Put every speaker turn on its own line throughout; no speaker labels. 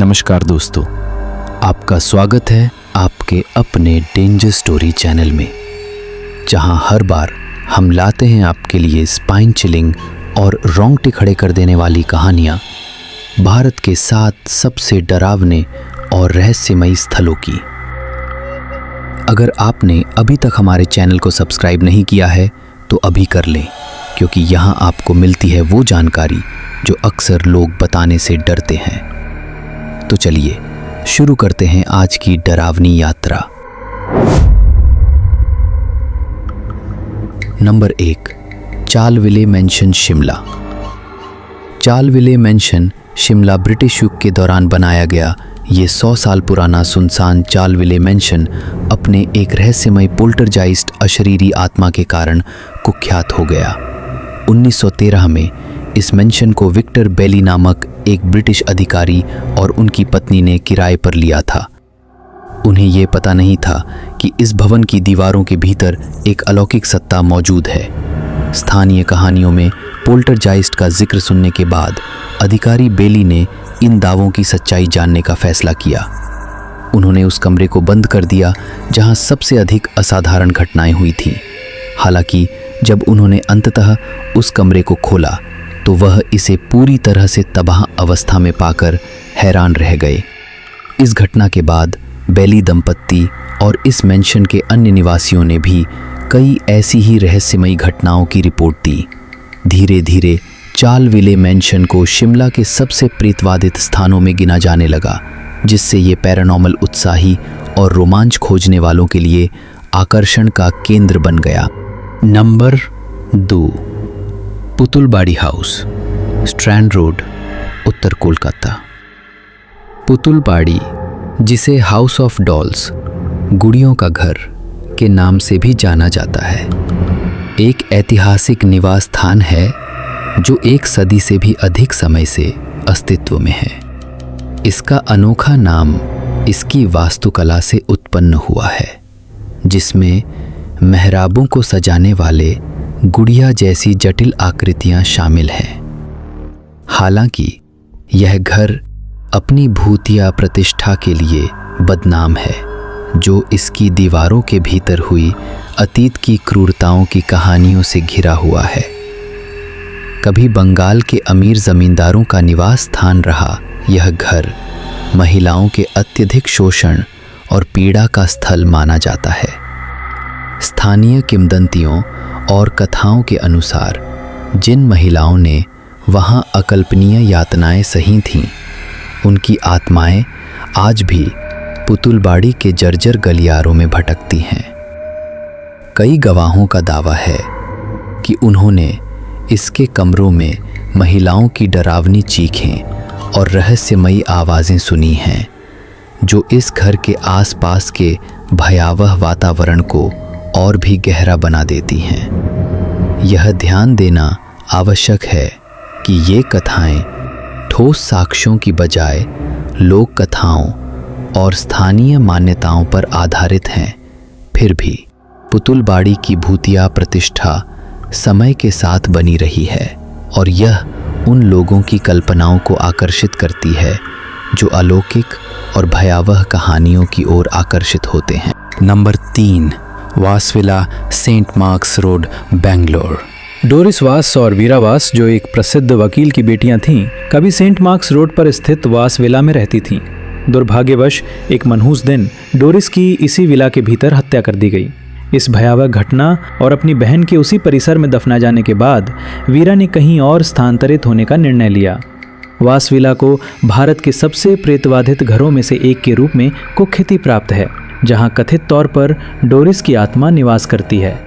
नमस्कार दोस्तों, आपका स्वागत है आपके अपने डेंजर स्टोरी चैनल में, जहां हर बार हम लाते हैं आपके लिए स्पाइन चिलिंग और रोंगटे खड़े कर देने वाली कहानियां भारत के 7 सबसे डरावने और रहस्यमयी स्थलों की। अगर आपने अभी तक हमारे चैनल को सब्सक्राइब नहीं किया है तो अभी कर लें, क्योंकि यहाँ आपको मिलती है वो जानकारी जो अक्सर लोग बताने से डरते हैं। तो चलिए शुरू करते हैं आज की डरावनी यात्रा। Number 1, Charleville mansion Shimla. Charleville mansion Shimla British युग के दौरान बनाया गया ये 100 साल पुराना सुनसान चालविले मैंशन अपने एक रहस्यमय पोल्टरजाइस्ट अशरीरी आत्मा के कारण कुख्यात हो गया। 1913 में इस मैंशन को विक्टर बेली नामक एक ब्रिटिश अधिकारी और उनकी पत्नी ने किराए पर लिया था। उन्हें यह पता नहीं था कि इस भवन की दीवारों के भीतर एक अलौकिक सत्ता मौजूद है। स्थानीय कहानियों में पोल्टरजाइस्ट का जिक्र सुनने के बाद अधिकारी बेली ने इन दावों की सच्चाई जानने का फैसला किया। उन्होंने उस कमरे को बंद कर दिया जहां सबसे अधिक असाधारण घटनाएं हुई थीं। हालांकि जब उन्होंने अंततः उस कमरे को खोला तो वह इसे पूरी तरह से तबाह अवस्था में पाकर हैरान रह गए। इस घटना के बाद बेली दंपत्ति और इस मैंशन के अन्य निवासियों ने भी कई ऐसी ही रहस्यमयी घटनाओं की रिपोर्ट दी। धीरे धीरे चालविले मैंशन को शिमला के सबसे प्रेतवादित स्थानों में गिना जाने लगा, जिससे ये पैरानॉर्मल उत्साही और रोमांच खोजने वालों के लिए आकर्षण का केंद्र बन गया। Number 2, Putulbari house, strand road, उत्तर कोलकाता। पुतुलबाड़ी, जिसे हाउस ऑफ डॉल्स, गुड़ियों का घर के नाम से भी जाना जाता है, एक ऐतिहासिक निवास स्थान है जो 1 सदी से भी अधिक समय से अस्तित्व में है। इसका अनोखा नाम इसकी वास्तुकला से उत्पन्न हुआ है, जिसमें मेहराबों को सजाने वाले गुड़िया जैसी जटिल आकृतियां शामिल हैं। हालांकि यह घर अपनी भूतिया प्रतिष्ठा के लिए बदनाम है, जो इसकी दीवारों के भीतर हुई अतीत की क्रूरताओं की कहानियों से घिरा हुआ है। कभी बंगाल के अमीर जमींदारों का निवास स्थान रहा यह घर महिलाओं के अत्यधिक शोषण और पीड़ा का स्थल माना जाता है। स्थानीय किंवदंतियों और कथाओं के अनुसार जिन महिलाओं ने वहां अकल्पनीय यातनाएं सही थीं, उनकी आत्माएं आज भी पुतुलबाड़ी के जर्जर गलियारों में भटकती हैं। कई गवाहों का दावा है कि उन्होंने इसके कमरों में महिलाओं की डरावनी चीखें और रहस्यमयी आवाज़ें सुनी हैं, जो इस घर के आसपास के भयावह वातावरण को और भी गहरा बना देती हैं। यह ध्यान देना आवश्यक है कि ये कथाएं ठोस साक्ष्यों की बजाय लोक कथाओं और स्थानीय मान्यताओं पर आधारित हैं। फिर भी पुतुलबाड़ी की भूतिया प्रतिष्ठा समय के साथ बनी रही है, और यह उन लोगों की कल्पनाओं को आकर्षित करती है जो अलौकिक और भयावह कहानियों की ओर आकर्षित होते हैं। Number 3, Vas Villa, saint Marks road, Bangalore.
Doris Vas और वीरा वास, जो एक प्रसिद्ध वकील की बेटियां थीं, कभी सेंट मार्क्स रोड पर स्थित वास विला में रहती थीं। दुर्भाग्यवश एक मनहूस दिन डोरिस की इसी विला के भीतर हत्या कर दी गई। इस भयावह घटना और अपनी बहन के उसी परिसर में दफना जाने के बाद वीरा ने कहीं और स्थानांतरित होने का निर्णय लिया। वास विला को भारत के सबसे प्रेतवाधित घरों में से एक के रूप में कुख्याति प्राप्त है, जहां कथित तौर पर डोरिस की आत्मा निवास करती है।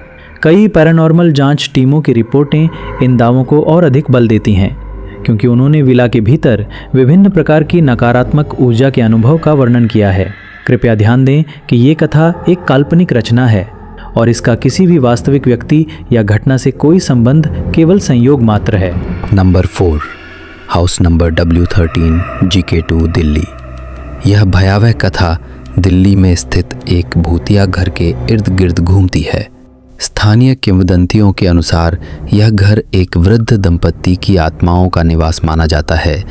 कई पैरानॉर्मल जांच टीमों की रिपोर्टें इन दावों को और अधिक बल देती हैं, क्योंकि उन्होंने विला के भीतर विभिन्न प्रकार की नकारात्मक ऊर्जा के अनुभव का वर्णन किया है। कृपया ध्यान दें कि ये कथा एक काल्पनिक रचना है और इसका किसी भी वास्तविक व्यक्ति या घटना से कोई संबंध केवल संयोग मात्र है।
Number 4, house number W13, GK2, Delhi. यह भयावह कथा दिल्ली में स्थित एक भूतिया घर के इर्द गिर्द घूमती है। स्थानीय किंवदंतियों के अनुसार यह घर एक वृद्ध दंपत्ति की आत्माओं का निवास माना जाता है,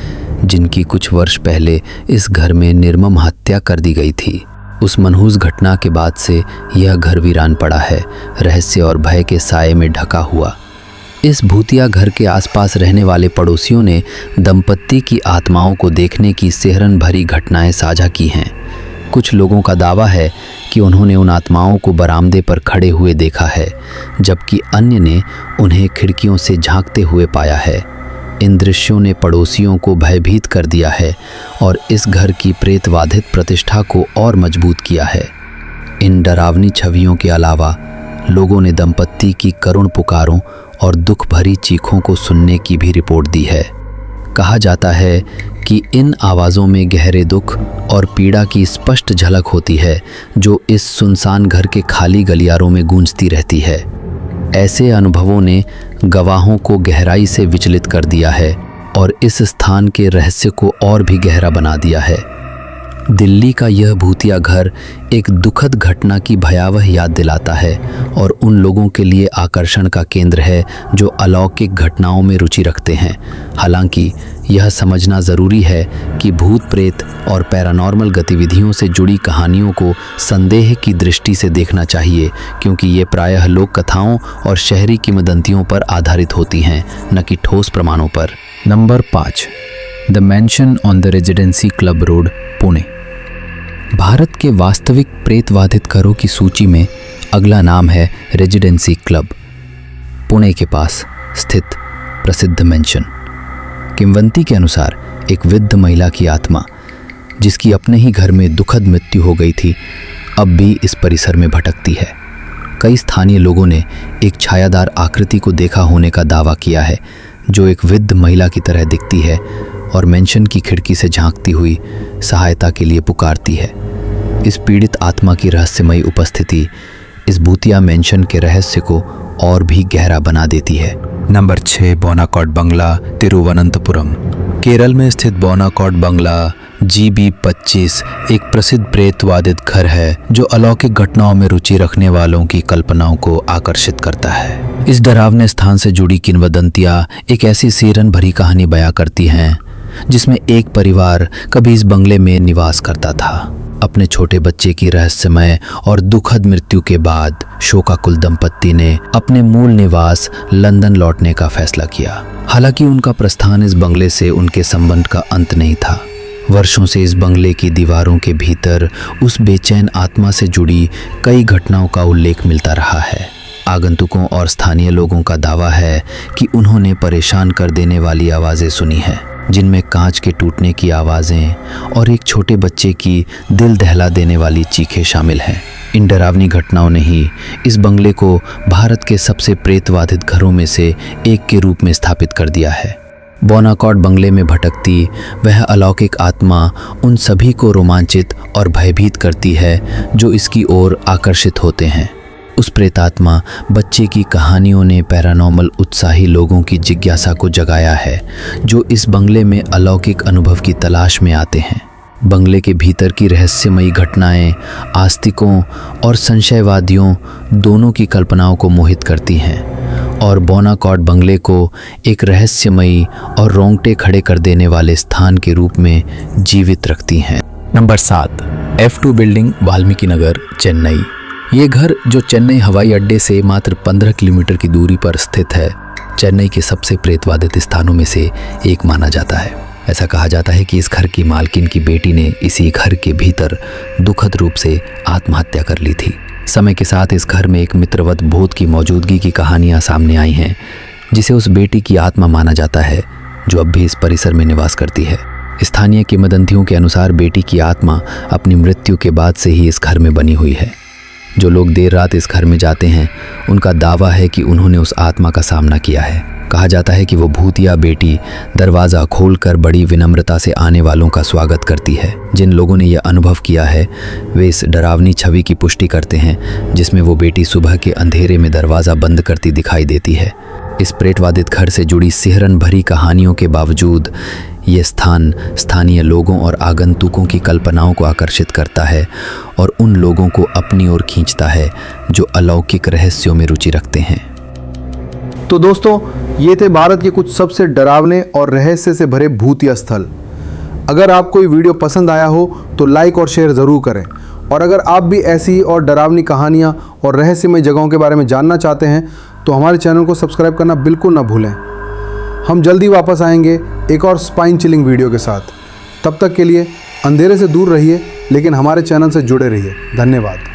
जिनकी कुछ वर्ष पहले इस घर में निर्मम हत्या कर दी गई थी। उस मनहूस घटना के बाद से यह घर वीरान पड़ा है, रहस्य और भय के साए में ढका हुआ। इस भूतिया घर के आसपास रहने वाले पड़ोसियों ने दंपत्ति की आत्माओं को देखने की सिहरन भरी घटनाएं साझा की हैं। कुछ लोगों का दावा है कि उन्होंने उन आत्माओं को बरामदे पर खड़े हुए देखा है, जबकि अन्य ने उन्हें खिड़कियों से झांकते हुए पाया है। इन दृश्यों ने पड़ोसियों को भयभीत कर दिया है और इस घर की प्रेतवाधित प्रतिष्ठा को और मजबूत किया है। इन डरावनी छवियों के अलावा लोगों ने दंपत्ति की करुण पुकारों और दुख भरी चीखों को सुनने की भी रिपोर्ट दी है। कहा जाता है कि इन आवाज़ों में गहरे दुख और पीड़ा की स्पष्ट झलक होती है, जो इस सुनसान घर के खाली गलियारों में गूंजती रहती है। ऐसे अनुभवों ने गवाहों को गहराई से विचलित कर दिया है और इस स्थान के रहस्य को और भी गहरा बना दिया है। दिल्ली का यह भूतिया घर एक दुखद घटना की भयावह याद दिलाता है और उन लोगों के लिए आकर्षण का केंद्र है जो अलौकिक घटनाओं में रुचि रखते हैं। हालांकि यह समझना ज़रूरी है कि भूत प्रेत और पैरानॉर्मल गतिविधियों से जुड़ी कहानियों को संदेह की दृष्टि से देखना चाहिए, क्योंकि ये प्रायः लोक कथाओं और शहरी किंवदंतियों पर आधारित होती हैं, न कि ठोस प्रमाणों पर।
Number 5, the mention on the residency club road, Pune.
Bharat के वास्तविक प्रेतवाधित घरों की सूची में अगला नाम है रेजिडेंसी क्लब, पुणे के पास स्थित प्रसिद्ध मैंशन। किंवदंती के अनुसार एक वृद्ध महिला की आत्मा, जिसकी अपने ही घर में दुखद मृत्यु हो गई थी, अब भी इस परिसर में भटकती है। कई स्थानीय लोगों ने एक छायादार आकृति को देखा होने का दावा किया है, जो एक वृद्ध महिला की तरह दिखती है और मेंशन की खिड़की से झांकती हुई सहायता के लिए पुकारती है। इस पीड़ित आत्मा की रहस्यमयी उपस्थिति इस भूतिया मेंशन के रहस्य को और भी गहरा बना देती है।
नंबर 6, बोनाकॉट बंगला, तिरुवनंतपुरम। केरल में स्थित बोनाकॉट बंगला GB 25 एक प्रसिद्ध प्रेतवादित घर है जो अलौकिक घटनाओं में रुचि रखने वालों की कल्पनाओं को आकर्षित करता है। इस डरावने स्थान से जुड़ी किंवदंतियां एक ऐसी सिहरन भरी कहानी बयां करती हैं, जिसमें एक परिवार कभी इस बंगले में निवास करता था। अपने छोटे बच्चे की रहस्यमय और दुखद मृत्यु के बाद शोकाकुल दंपत्ति ने अपने मूल निवास लंदन लौटने का फैसला किया। हालांकि उनका प्रस्थान इस बंगले से उनके संबंध का अंत नहीं था। वर्षों से इस बंगले की दीवारों के भीतर उस बेचैन आत्मा से जुड़ी कई घटनाओं का उल्लेख मिलता रहा है। आगंतुकों और स्थानीय लोगों का दावा है कि उन्होंने परेशान कर देने वाली आवाज़ें सुनी हैं, जिनमें कांच के टूटने की आवाज़ें और एक छोटे बच्चे की दिल दहला देने वाली चीखें शामिल हैं। इन डरावनी घटनाओं ने ही इस बंगले को भारत के सबसे प्रेतवाधित घरों में से एक के रूप में स्थापित कर दिया है। बोनाकॉट बंगले में भटकती वह अलौकिक आत्मा उन सभी को रोमांचित और भयभीत करती है जो इसकी ओर आकर्षित होते हैं। उस प्रेतात्मा बच्चे की कहानियों ने पैरानॉर्मल उत्साही लोगों की जिज्ञासा को जगाया है, जो इस बंगले में अलौकिक अनुभव की तलाश में आते हैं। बंगले के भीतर की रहस्यमयी घटनाएं आस्तिकों और संशयवादियों दोनों की कल्पनाओं को मोहित करती हैं और बोनाकॉट बंगले को एक रहस्यमयी और रोंगटे खड़े कर देने वाले स्थान के रूप में जीवित रखती हैं। Number 7, F2 building, Valmiki Nagar, Chennai. ये घर, जो चेन्नई हवाई अड्डे से मात्र 15 किलोमीटर की दूरी पर स्थित है, चेन्नई के सबसे प्रेतवादित स्थानों में से एक माना जाता है। ऐसा कहा जाता है कि इस घर की मालकिन की बेटी ने इसी घर के भीतर दुखद रूप से आत्महत्या कर ली थी। समय के साथ इस घर में एक मित्रवत भूत की मौजूदगी की कहानियां सामने आई हैं, जिसे उस बेटी की आत्मा माना जाता है, जो अब भी इस परिसर में निवास करती है। स्थानीय किंवदंतियों के अनुसार बेटी की आत्मा अपनी मृत्यु के बाद से ही इस घर में बनी हुई है। जो लोग देर रात इस घर में जाते हैं, उनका दावा है कि उन्होंने उस आत्मा का सामना किया है। कहा जाता है कि वो भूतिया बेटी दरवाज़ा खोलकर बड़ी विनम्रता से आने वालों का स्वागत करती है। जिन लोगों ने यह अनुभव किया है, वे इस डरावनी छवि की पुष्टि करते हैं, जिसमें वो बेटी सुबह के अंधेरे में दरवाज़ा बंद करती दिखाई देती है। इस प्रेतवादित घर से जुड़ी सिहरन भरी कहानियों के बावजूद ये स्थान स्थानीय लोगों और आगंतुकों की कल्पनाओं को आकर्षित करता है और उन लोगों को अपनी ओर खींचता है जो अलौकिक रहस्यों में रुचि रखते हैं।
तो दोस्तों, ये थे भारत के कुछ सबसे डरावने और रहस्य से भरे भूतिया स्थल। अगर आपको ये वीडियो पसंद आया हो तो लाइक और शेयर ज़रूर करें। और अगर आप भी ऐसी और डरावनी कहानियाँ और रहस्यमय जगहों के बारे में जानना चाहते हैं तो हमारे चैनल को सब्सक्राइब करना बिल्कुल ना भूलें। हम जल्दी वापस आएंगे एक और स्पाइन चिलिंग वीडियो के साथ। तब तक के लिए अंधेरे से दूर रहिए, लेकिन हमारे चैनल से जुड़े रहिए। धन्यवाद।